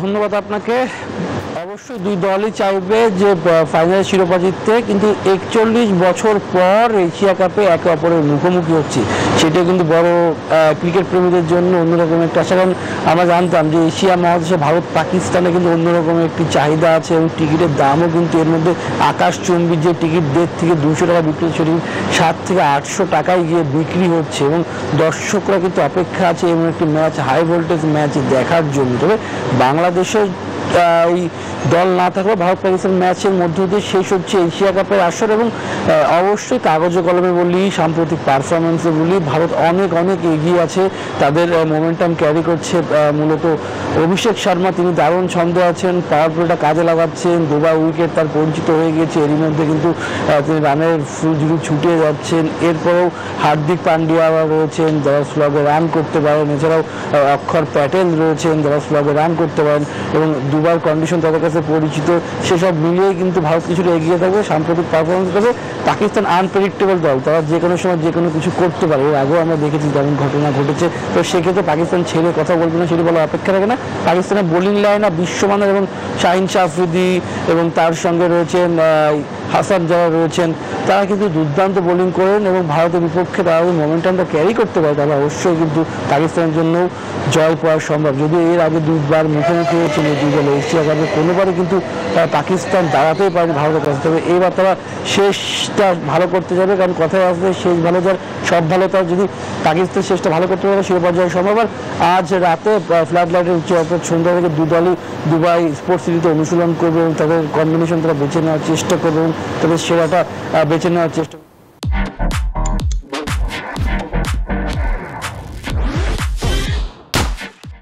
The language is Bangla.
ধন্যবাদ আপনাকে। অবশ্যই দুই দলই চাইবে যে ফাইনাল শিরোপা জিততে, কিন্তু 41 বছর পর এশিয়া কাপে একে অপরের মুখোমুখি হচ্ছে, সেটা কিন্তু বড় ক্রিকেট প্রেমীদের জন্য অন্যরকম একটা আশা। কারণ আমরা জানতাম যে এশিয়া মহাদেশে ভারত পাকিস্তানে কিন্তু অন্যরকম একটি চাহিদা আছে এবং টিকিটের দামও কিন্তু এর মধ্যে আকাশচুম্বী। যে টিকিট 1.5 থেকে 200 টাকা বিক্রি, সেটি 7 থেকে 800 টাকায় গিয়ে বিক্রি হচ্ছে এবং দর্শকরা কিন্তু অপেক্ষা আছে এবং একটি ম্যাচ, হাই ভোল্টেজ ম্যাচ দেখার জন্য। তবে বাংলাদেশের ওই দল না থাকলেও ভারত পাকিস্তান ম্যাচের মধ্য দিয়ে শেষ হচ্ছে এশিয়া কাপের আসর। এবং অবশ্যই কাগজে কলমে বলি, সাম্প্রতিক পারফরমেন্সে বলি, ভারত অনেক অনেক এগিয়ে আছে, তাদের মোমেন্টাম ক্যারি করছে মূলত অভিষেক শর্মা। তিনি দারুণ ছন্দে আছেন, পাওয়ার প্লেটা কাজে লাগাচ্ছেন, দুবার উইকেট তার পরিচিত হয়ে গিয়েছে, এরই মধ্যে কিন্তু তিনি রানের ফুলঝুরি ছুটে যাচ্ছেন। এরপরেও হার্দিক পান্ডিয়া রয়েছেন, যারা স্লগে রান করতে পারেন, এছাড়াও অক্ষর প্যাটেল রয়েছেন, যারা স্লগে রান করতে পারেন এবং দুবার কন্ডিশন তাদের কাছে পরিচিত। সেসব মিলিয়ে কিন্তু ভারত কিছুটা এগিয়ে থাকবে। সাম্প্রতিক পারফরমেন্স কাছে পাকিস্তান আনপ্রেডিক্টেবল দল, তারা যে কোনো সময় যে কোনো কিছু করতে পারে, এর আগেও আমরা দেখেছি তেমন ঘটনা ঘটেছে। তো সেক্ষেত্রে পাকিস্তান ছেড়ে কথা বলবে না, সেটি বলার অপেক্ষা রাখে না। পাকিস্তানের বোলিং লাইন বিশ্বমানের এবং শাহিন আফ্রিদি এবং তার সঙ্গে রয়েছেন হাসান, যারা রয়েছেন তারা কিন্তু দুর্দান্ত বোলিং করেন এবং ভারতের বিপক্ষে তারা যদি মোমেন্টামটা ক্যারি করতে পারে তাহলে অবশ্যই কিন্তু পাকিস্তানের জন্য জয় পাওয়া সম্ভব। যদিও এর আগে দুবার মুখোমুখি হয়েছিল দুই দল এশিয়া কাপে, কোনোবারই কিন্তু পাকিস্তান দাঁড়াতেই পারেনি ভারতের কাছে। তবে এবার তারা শেষটা ভালো করতে যাবে, কারণ কথায় আসবে শেষ ভালো যার সব ভালো তার। যদি পাকিস্তান শেষটা ভালো করতে পারে শিরোপা জয় সম্ভব। আর আজ রাতে ফ্লাড লাইটের উচ্চ অর্থাৎ সন্ধ্যা থেকে দু দলই দুবাই স্পোর্টস সিটিতে অনুশীলন করবে এবং তাদের কম্বিনেশন তারা বেছে নেওয়ার চেষ্টা করবে এবং তাদের সেরাটা বেছে নেওয়ার চেষ্টা